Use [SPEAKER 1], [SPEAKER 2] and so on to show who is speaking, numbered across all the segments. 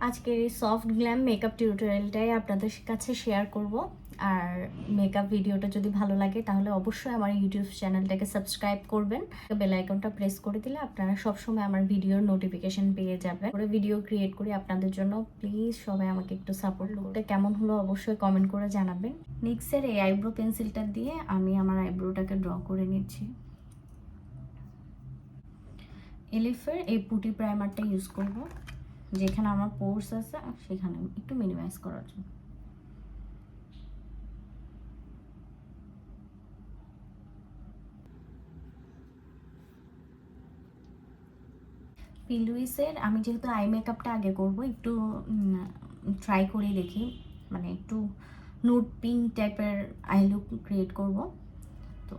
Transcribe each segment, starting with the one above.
[SPEAKER 1] আজকের এই soft glam makeup টিউটোরিয়ালটাই আপনাদের কাছে শেয়ার করব। আর মেকআপ ভিডিওটা যদি ভালো লাগে তাহলে অবশ্যই আমার ইউটিউব চ্যানেলটাকে সাবস্ক্রাইব করবেন। বেল আইকনটা প্রেস করে দিলে আপনারা সবসময় আমার ভিডিওর নোটিফিকেশন পেয়ে যাবেন। করে ভিডিও ক্রিয়েট করি আপনাদের জন্য, প্লিজ সবাই আমাকে একটু সাপোর্ট করতে। কেমন হলো অবশ্যই কমেন্ট করে জানাবেন। নিক্সের এই আইব্রো পেন্সিলটা দিয়ে আমি আমার আইব্রোটাকে ড্র করে নিচ্ছি। এলিফের এই পুটি প্রাইমারটা ইউজ করব, যেখানে আমার পোর্স আছে সেখানে একটু মিনিমাইজ করার জন্য। পিলুইসের আমি যেহেতু আই মেকআপটা আগে করব, একটু ট্রাই করে দেখি, মানে একটু নুড পিঙ্ক টাইপের আই লুক ক্রিয়েট করব। তো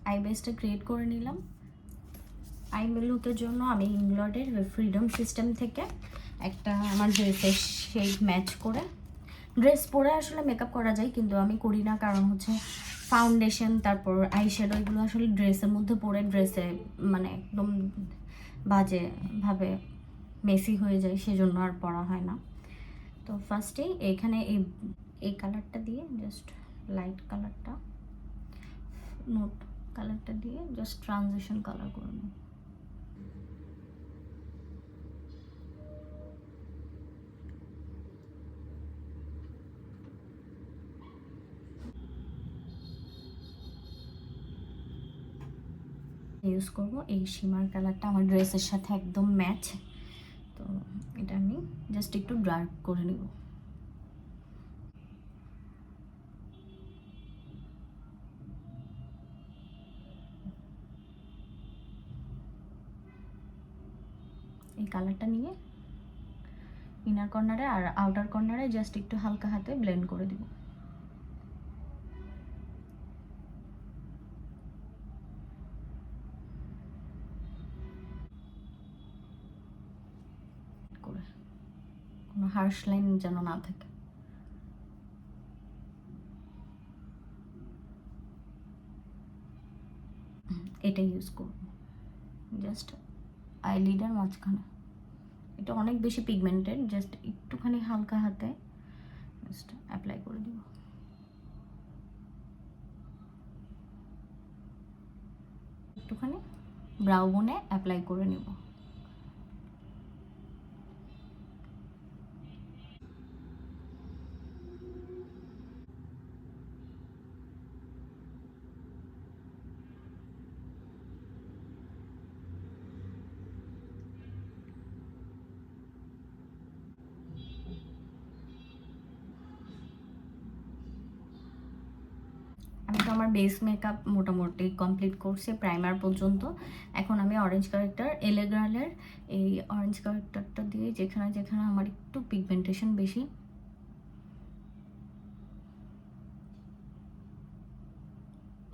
[SPEAKER 1] আই বেসটা ক্রিয়েট করে নিলাম। আই লুকের জন্য আমি ইংল্যান্ডের ফ্রিডম সিস্টেম থেকে একটা আমার ড্রেসের শেড ম্যাচ করে, ড্রেস পরে আসলে মেকআপ করা যায় কিন্তু আমি করি না, কারণ হচ্ছে ফাউন্ডেশন তারপর আই শ্যাডো এগুলো আসলে ড্রেসের মধ্যে পরে ড্রেসে মানে একদম বাজেভাবে মেসি হয়ে যায়, সেজন্য আর পরা হয় না। তো ফার্স্টেই এখানে এই কালারটা দিয়ে জাস্ট লাইট কালারটা, নোট কালারটা দিয়ে জাস্ট ট্রানজিশন কালার করে নিই। ইউজ করব এই শিমার কালারটা, আমার ড্রেসের সাথে একদম ম্যাচ। তো এটা আমি জাস্ট একটু ডার্ক করে নিব। এই কালারটা নিয়ে ইনার কর্নারে আর আউটার কর্নারে জাস্ট একটু হালকা হাতে ব্লেন্ড করে দিব। করে কোনো হার্শ লাইন যেন না থাকে। এটা ইউজ করব জাস্ট আইলিডার মাঝখানে। এটা অনেক বেশি পিগমেন্টেড, জাস্ট একটুখানি হালকা হাতে জাস্ট অ্যাপ্লাই করে দিব। একটুখানি ব্রাউ বোনে অ্যাপ্লাই করে নিব। আমি তো আমার বেস মেকআপ মোটামুটি কমপ্লিট করছি প্রাইমার পর্যন্ত। এখন আমি অরেঞ্জ কারেক্টার এলেগ্রালের এই অরেঞ্জ কারেক্টারটা দিয়ে যেখানে যেখানে আমার একটু পিগমেন্টেশন বেশি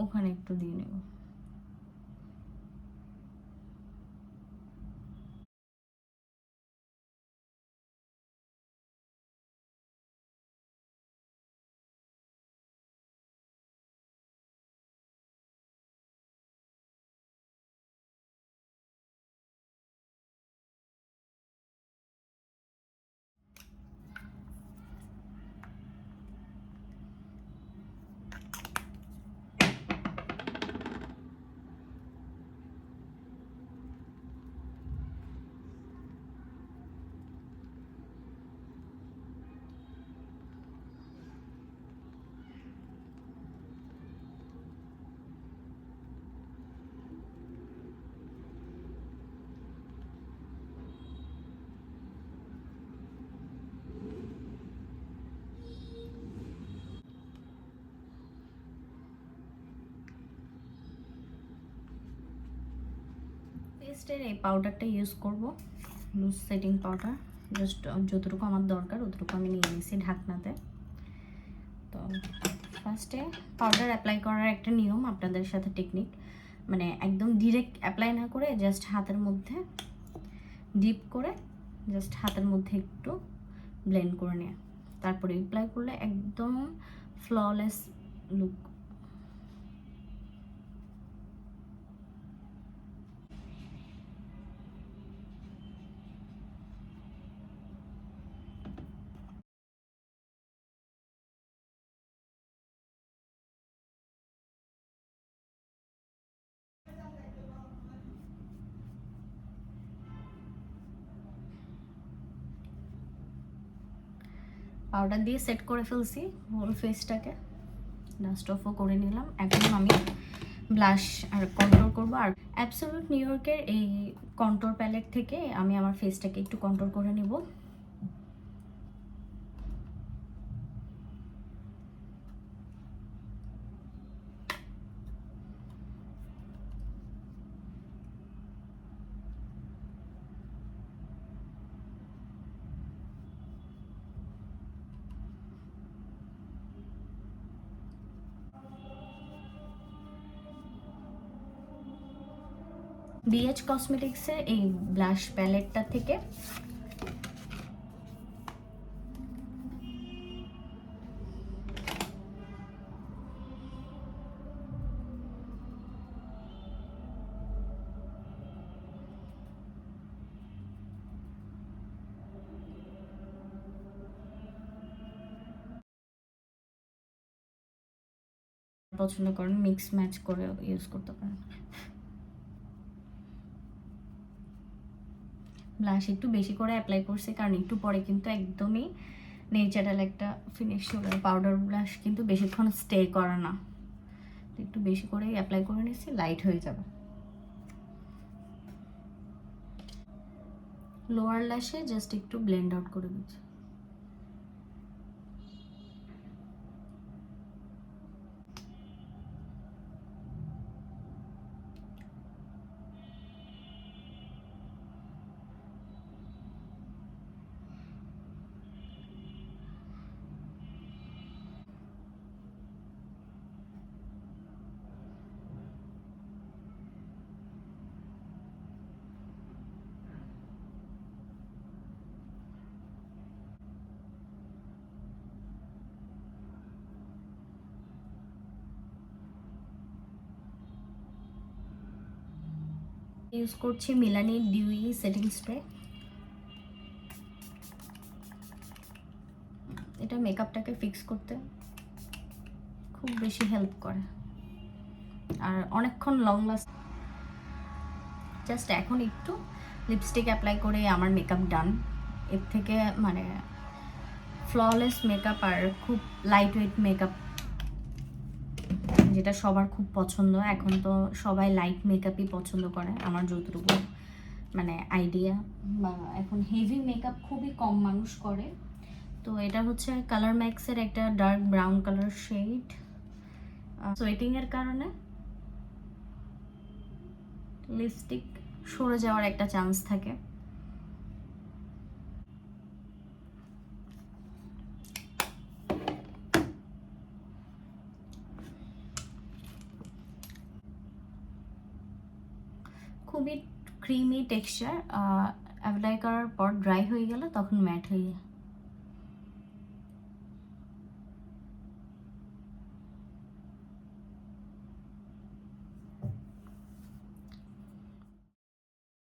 [SPEAKER 1] ওখানে একটু দিয়ে নেব। পেস্টের এই পাউডারটা ইউজ করব, লুজ সেটিং পাউডার। জাস্ট যতটুকু আমার দরকার অতটুকু আমি নিয়ে নিয়েছি ঢাকনাতে। তো ফার্স্টে পাউডার অ্যাপ্লাই করার একটা নিয়ম, আপনাদের সাথে টেকনিক, মানে একদম ডিরেক্ট অ্যাপ্লাই না করে জাস্ট হাতের মধ্যে ডিপ করে জাস্ট হাতের মধ্যে একটু ব্লেন্ড করে নেওয়া। তারপরে অ্যাপ্লাই করলে একদম ফ্ললেস লুক। পাউডার দিয়ে সেট করে ফেলছি হোল ফেসটাকে, ডাস্ট অফও করে নিলাম। এখন আমি ব্লাশ আর কন্ট্রোল করবো। আর অ্যাবসলিউট নিউ ইয়র্কের এই কন্ট্রোল প্যালেট থেকে আমি আমার ফেসটাকে একটু কন্ট্রোল করে নিব। BH কসমেটিক্সের এই ব্লাশ প্যালেটটা থেকে পছন্দ করেন মিক্স ম্যাচ করে ইউজ করতে পারেন। ব্লাশ একটু বেশি করে অ্যাপ্লাই করছি কারণ একটু পরে কিন্তু একদমই নেচারাল একটা ফিনিশ চলে। পাউডার ব্লাশ কিন্তু বেশিক্ষণ স্টে করে না, তো একটু বেশি করেই অ্যাপ্লাই করে নিচ্ছি, লাইট হয়ে যাবে। লোয়ার ল্যাশে জাস্ট একটু ব্লেন্ড আউট করে দিচ্ছি। ইউজ করছি মিলানি ডিউই সেটিং স্প্রে। এটা মেকআপটাকে ফিক্স করতে খুব বেশি হেল্প করে আর অনেকক্ষণ লং লাস্ট। জাস্ট এখন একটু লিপস্টিক অ্যাপ্লাই করে আমার মেকআপ ডান। এর থেকে মানে ফ্ললেস মেকআপ আর খুব লাইট ওয়েট মেকআপ যেটা সবার খুব পছন্দ। এখন তো সবাই লাইট মেকআপই পছন্দ করে আমার যতটুকু মানে আইডিয়া, বা এখন হেভি মেকআপ খুবই কম মানুষ করে। তো এটা হচ্ছে কালার ম্যাক্সের একটা ডার্ক ব্রাউন কালার শেড। সোয়েটিংয়ের কারণে লিপস্টিক সরে যাওয়ার একটা চান্স থাকে। খুবই ক্রিমি টেক্সচার, অ্যাপ্লাই করার পর ড্রাই হয়ে গেলে তখন ম্যাট হয়ে যায়।